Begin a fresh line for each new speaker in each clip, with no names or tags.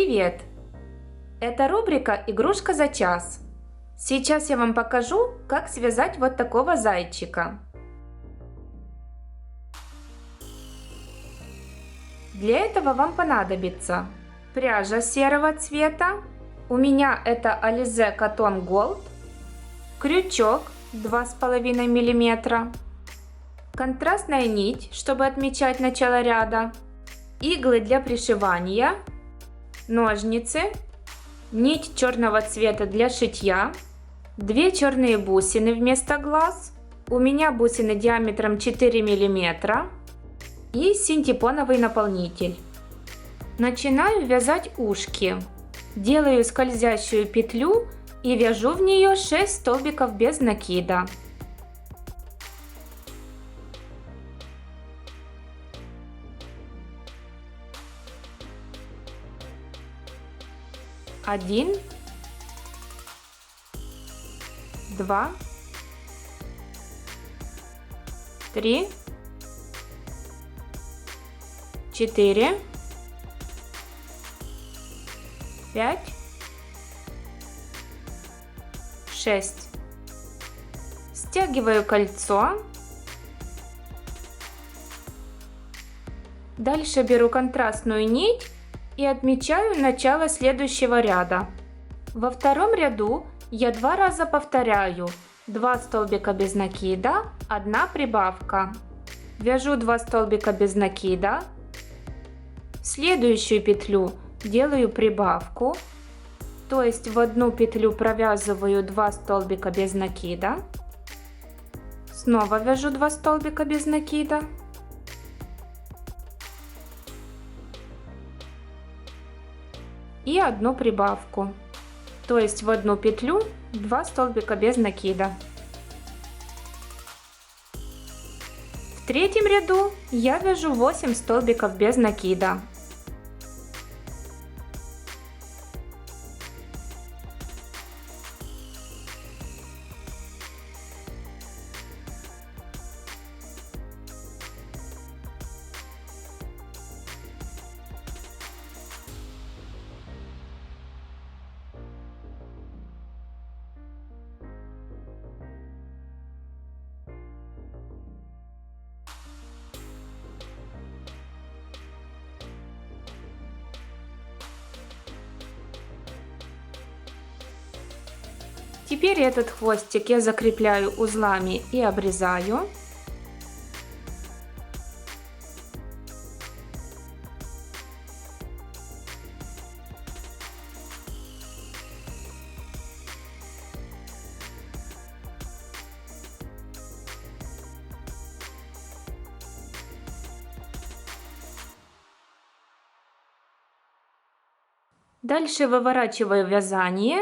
Привет! Это рубрика «Игрушка за час». Сейчас я вам покажу, как связать вот такого зайчика. Для этого вам понадобится пряжа серого цвета. У меня это Alize Cotton Gold. Крючок 2,5 мм. Контрастная нить, чтобы отмечать начало ряда. Иглы для пришивания. Ножницы. Нить черного цвета для шитья. 2 черные бусины вместо глаз. У меня бусины диаметром 4 мм. И синтепоновый наполнитель. Начинаю вязать ушки. Делаю скользящую петлю и вяжу в нее 6 столбиков без накида. Один, 2, 3, 4, 5, 6. Стягиваю кольцо. Дальше беру контрастную нить и отмечаю начало следующего ряда. Во втором ряду я 2 раза повторяю 2 столбика без накида, 1 прибавка. Вяжу 2 столбика без накида. В следующую петлю делаю прибавку, то есть в одну петлю провязываю 2 столбика без накида. Снова вяжу 2 столбика без накида. И одну прибавку, то есть в одну петлю 2 столбика без накида. В третьем ряду я вяжу 8 столбиков без накида. Теперь этот хвостик я закрепляю узлами и обрезаю. Дальше выворачиваю вязание.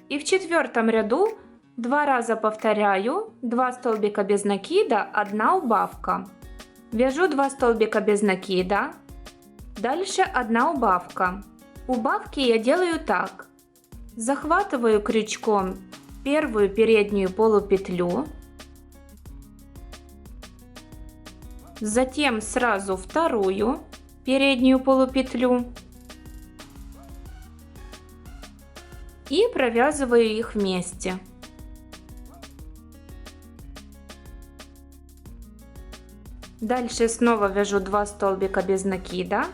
И в четвертом ряду 2 раза повторяю 2 столбика без накида, 1 убавка. Вяжу 2 столбика без накида. Дальше 1 убавка. Убавки я делаю так. Захватываю крючком первую переднюю полупетлю. Затем сразу вторую переднюю полупетлю. И провязываю их вместе. Дальше снова вяжу 2 столбика без накида.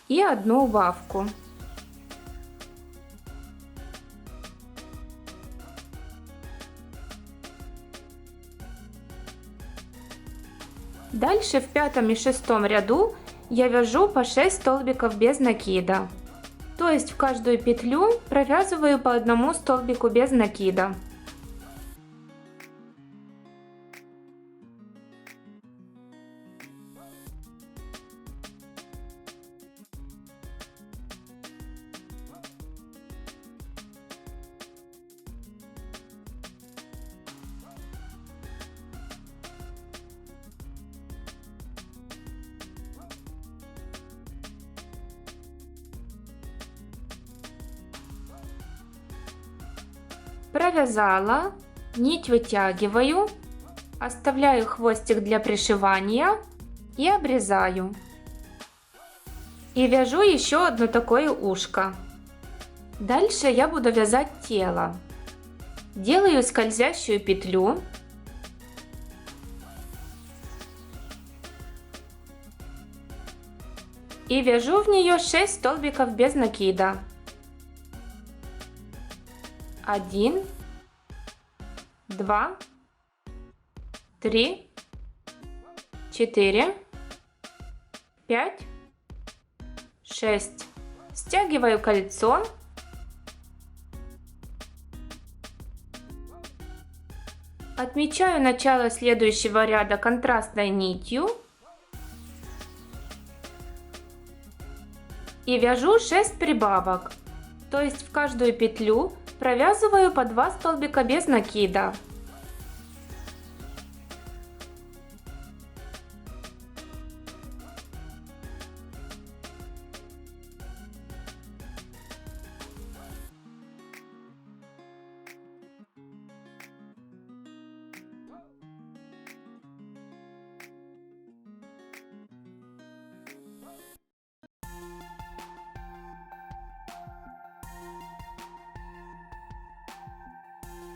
И 1 убавку. Дальше в 5 и 6 ряду я вяжу по 6 столбиков без накида. То есть в каждую петлю провязываю по 1 столбику без накида. Провязала, нить вытягиваю, оставляю хвостик для пришивания и обрезаю. И вяжу еще одно такое ушко. Дальше я буду вязать тело. Делаю скользящую петлю. И вяжу в нее 6 столбиков без накида. 1, 2, 3, 4, 5, 6. Стягиваю кольцо. Отмечаю начало следующего ряда контрастной нитью. И вяжу 6 прибавок. То есть в каждую петлю провязываю по 2 столбика без накида.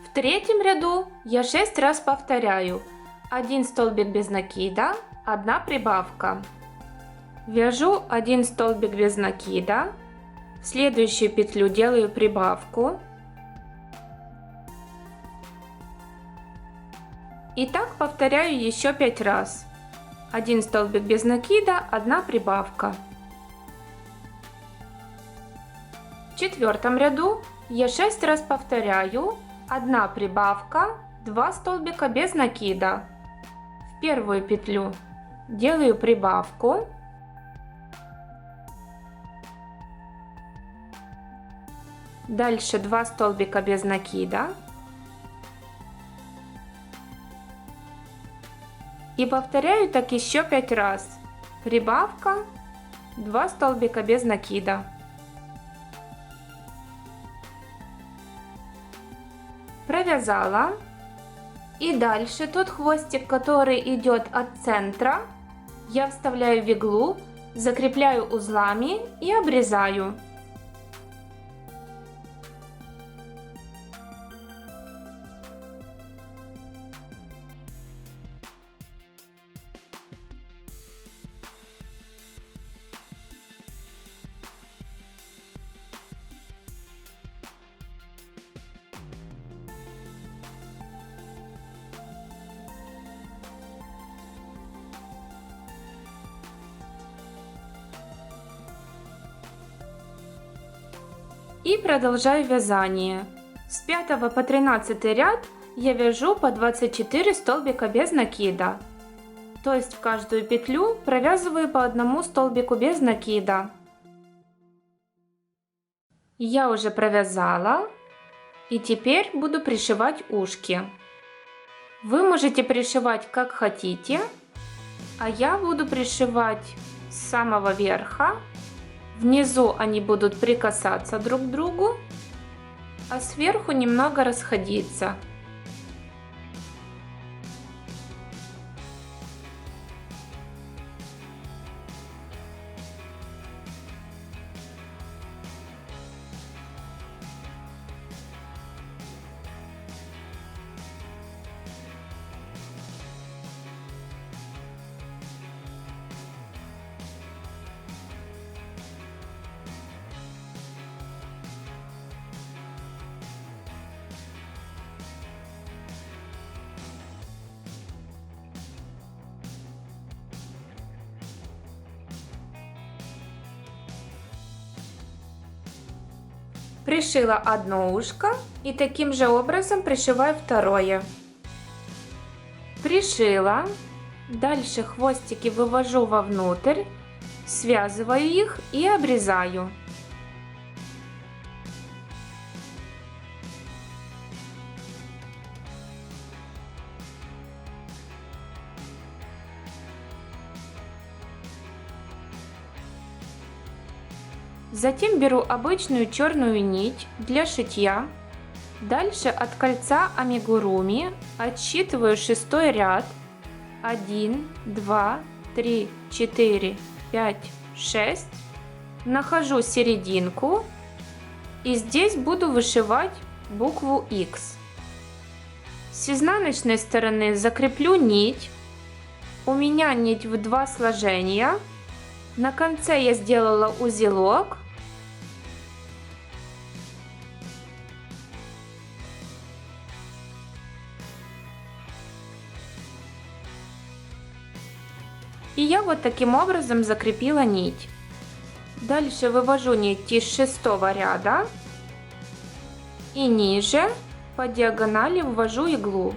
В третьем ряду я 6 раз повторяю. 1 столбик без накида, 1 прибавка. Вяжу 1 столбик без накида. В следующую петлю делаю прибавку. И так повторяю еще 5 раз. 1 столбик без накида, 1 прибавка. В четвертом ряду я 6 раз повторяю. 1 прибавка, 2 столбика без накида. В первую петлю делаю прибавку. Дальше 2 столбика без накида. И повторяю так еще 5 раз. Прибавка, 2 столбика без накида. Провязала. И дальше тот хвостик, который идет от центра, я вставляю в иглу, закрепляю узлами и обрезаю. И продолжаю вязание. С 5 по 13 ряд я вяжу по 24 столбика без накида. То есть в каждую петлю провязываю по 1 столбику без накида. Я уже провязала. И теперь буду пришивать ушки. Вы можете пришивать как хотите, а я буду пришивать с самого верха. Внизу они будут прикасаться друг к другу, а сверху немного расходиться. Пришила одно ушко и таким же образом пришиваю второе. Пришила. Дальше хвостики вывожу вовнутрь, связываю их и обрезаю. Затем беру обычную черную нить для шитья Дальше от кольца амигуруми отсчитываю 6-й ряд. 1, 2, 3, 4, 5, 6. Нахожу серединку и здесь буду вышивать букву X. С изнаночной стороны закреплю нить. У меня нить в 2 сложения. На конце я сделала узелок. И я вот таким образом закрепила нить. Дальше вывожу нить из 6-го ряда и ниже по диагонали ввожу иглу.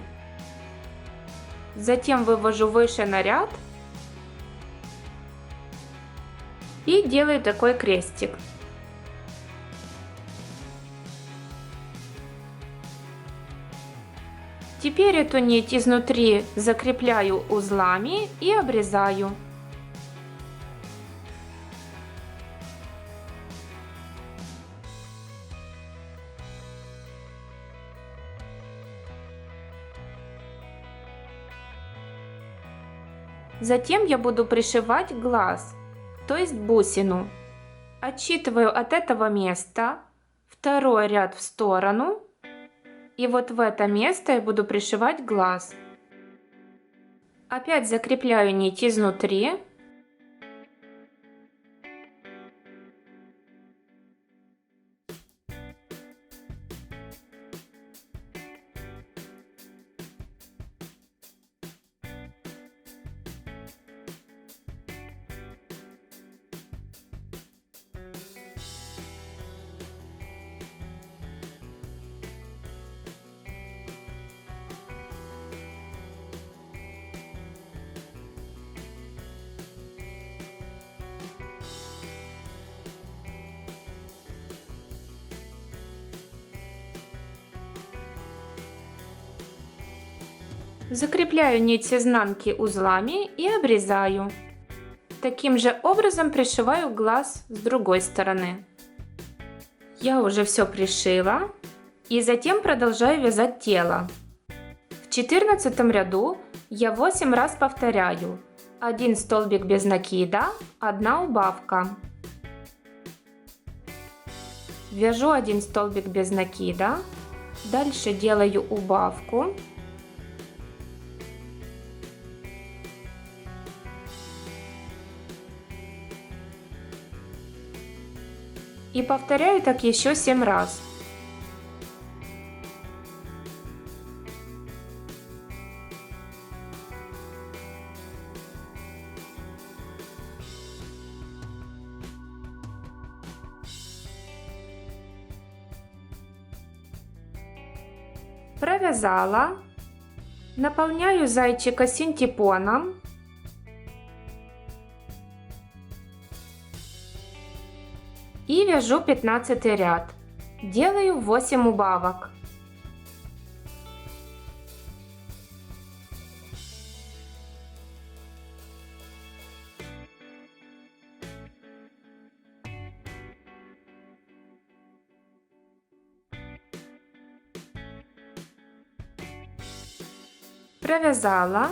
Затем вывожу выше на ряд и делаю такой крестик. Теперь эту нить изнутри закрепляю узлами и обрезаю. Затем я буду пришивать глаз, то есть бусину. Отсчитываю от этого места 2-й ряд в сторону. И вот в это место я буду пришивать глаз. Опять закрепляю нить изнутри. Закрепляю нить с изнанки узлами и обрезаю. Таким же образом пришиваю глаз с другой стороны. Я уже все пришила и затем продолжаю вязать тело. В 14 ряду я 8 раз повторяю. 1 столбик без накида, 1 убавка. Вяжу 1 столбик без накида, дальше делаю убавку. И повторяю так еще 7 раз. Провязала. Наполняю зайчика синтепоном. И вяжу 15 ряд. Делаю 8 убавок. Провязала,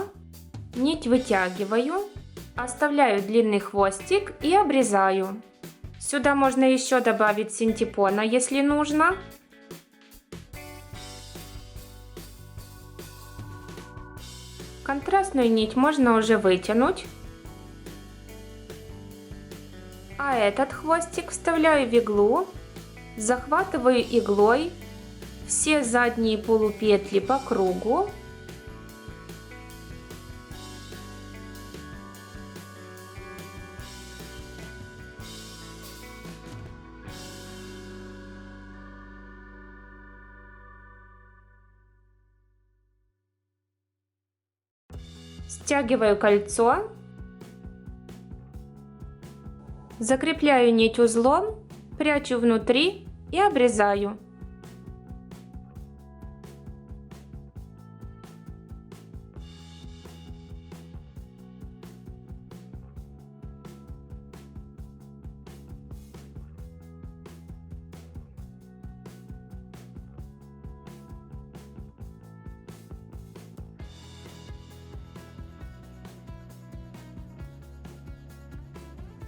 нить вытягиваю, оставляю длинный хвостик и обрезаю. Сюда можно еще добавить синтепона, если нужно. Контрастную нить можно уже вытянуть. А этот хвостик вставляю в иглу, захватываю иглой все задние полупетли по кругу. Стягиваю кольцо, закрепляю нить узлом, прячу внутри и обрезаю.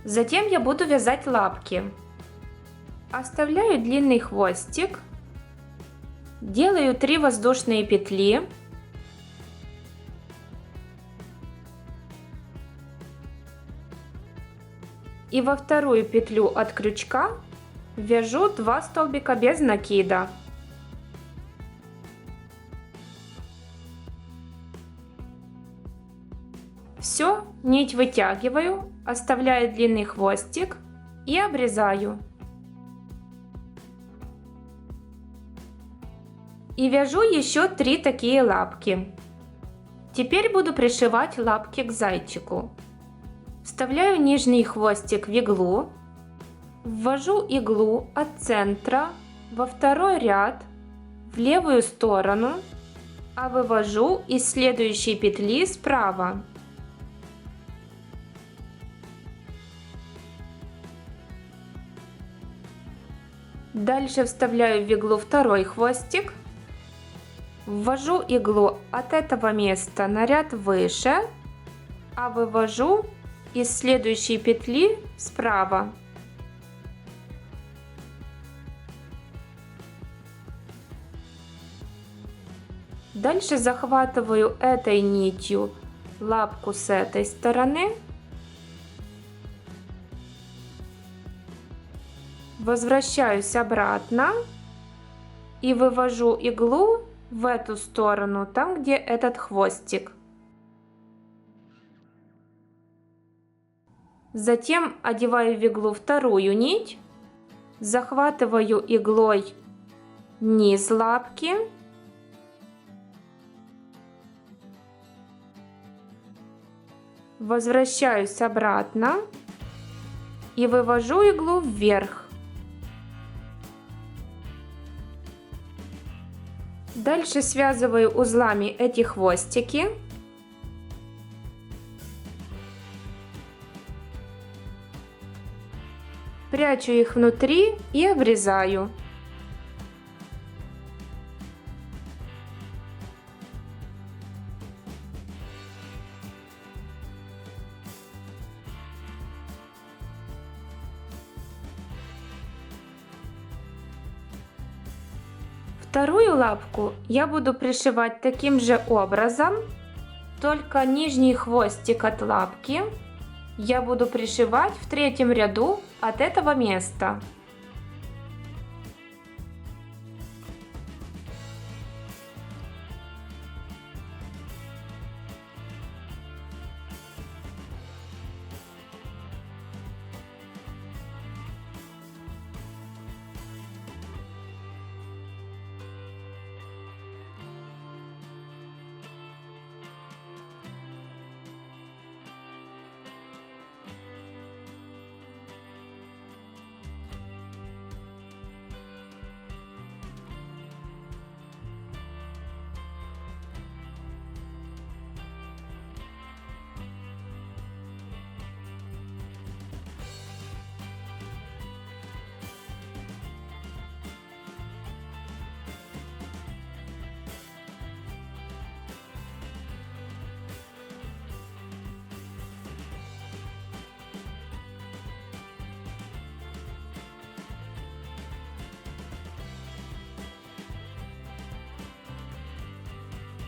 Затем я буду вязать лапки. Оставляю длинный хвостик. Делаю 3 воздушные петли. И во вторую петлю от крючка вяжу 2 столбика без накида. Все, нить вытягиваю, оставляю длинный хвостик и обрезаю. И вяжу еще 3 такие лапки. Теперь буду пришивать лапки к зайчику. Вставляю нижний хвостик в иглу, ввожу иглу от центра во второй ряд в левую сторону, а вывожу из следующей петли справа. Дальше вставляю в иглу второй хвостик, ввожу иглу от этого места на ряд выше, а вывожу из следующей петли справа. Дальше захватываю этой нитью лапку с этой стороны, возвращаюсь обратно и вывожу иглу в эту сторону, там где этот хвостик. Затем одеваю в иглу вторую нить, захватываю иглой низ лапки, возвращаюсь обратно и вывожу иглу вверх. Дальше связываю узлами эти хвостики. Прячу их внутри и обрезаю. Вторую лапку я буду пришивать таким же образом, только нижний хвостик от лапки я буду пришивать в третьем ряду от этого места.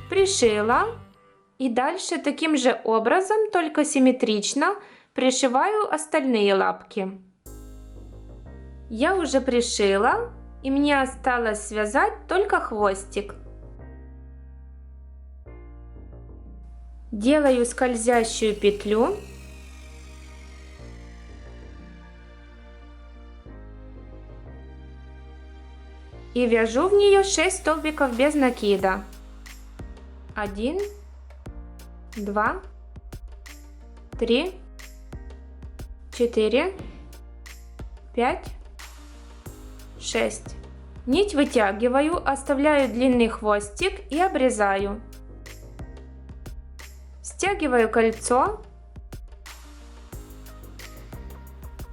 Пришила и дальше таким же образом, только симметрично, пришиваю остальные лапки. Я уже пришила, и мне осталось связать только хвостик. Делаю скользящую петлю. И вяжу в нее 6 столбиков без накида. 1, 2, 3, 4, 5, 6. Нить вытягиваю, оставляю длинный хвостик и обрезаю. Стягиваю кольцо,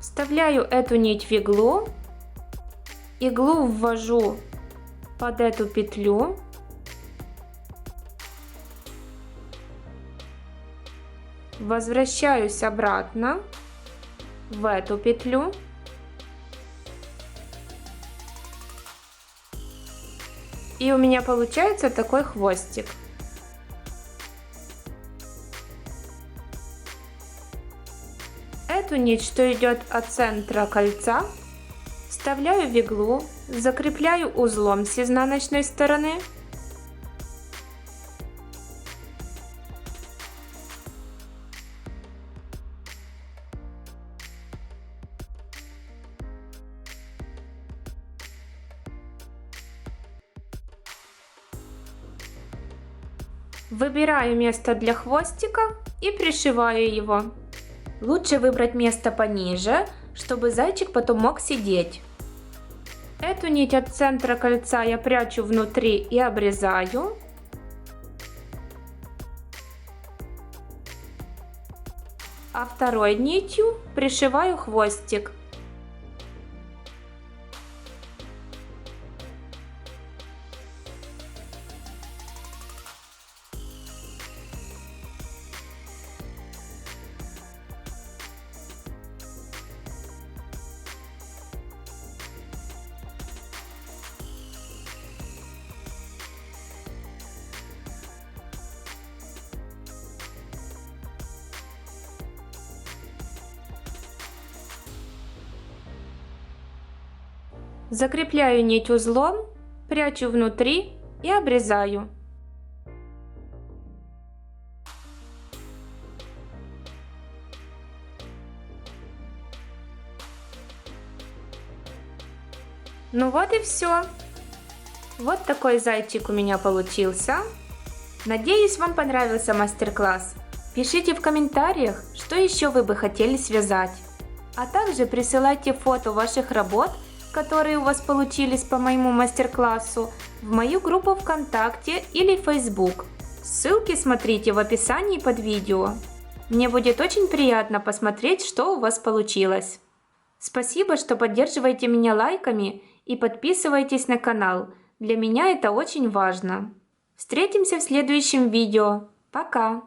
вставляю эту нить в иглу, иглу ввожу под эту петлю, возвращаюсь обратно в эту петлю. И у меня получается такой хвостик. Эту нить, что идет от центра кольца, вставляю в иглу, закрепляю узлом с изнаночной стороны. Выбираю место для хвостика и пришиваю его. Лучше выбрать место пониже, чтобы зайчик потом мог сидеть. Эту нить от центра кольца я прячу внутри и обрезаю. А второй нитью пришиваю хвостик. Закрепляю нить узлом, прячу внутри и обрезаю. Ну вот и все. Вот такой зайчик у меня получился. Надеюсь, вам понравился мастер-класс. Пишите в комментариях, что еще вы бы хотели связать. А также присылайте фото ваших работ, которые у вас получились по моему мастер-классу, в мою группу ВКонтакте или Facebook. Ссылки смотрите в описании под видео. Мне будет очень приятно посмотреть, что у вас получилось. Спасибо, что поддерживаете меня лайками и подписывайтесь на канал. Для меня это очень важно. Встретимся в следующем видео. Пока!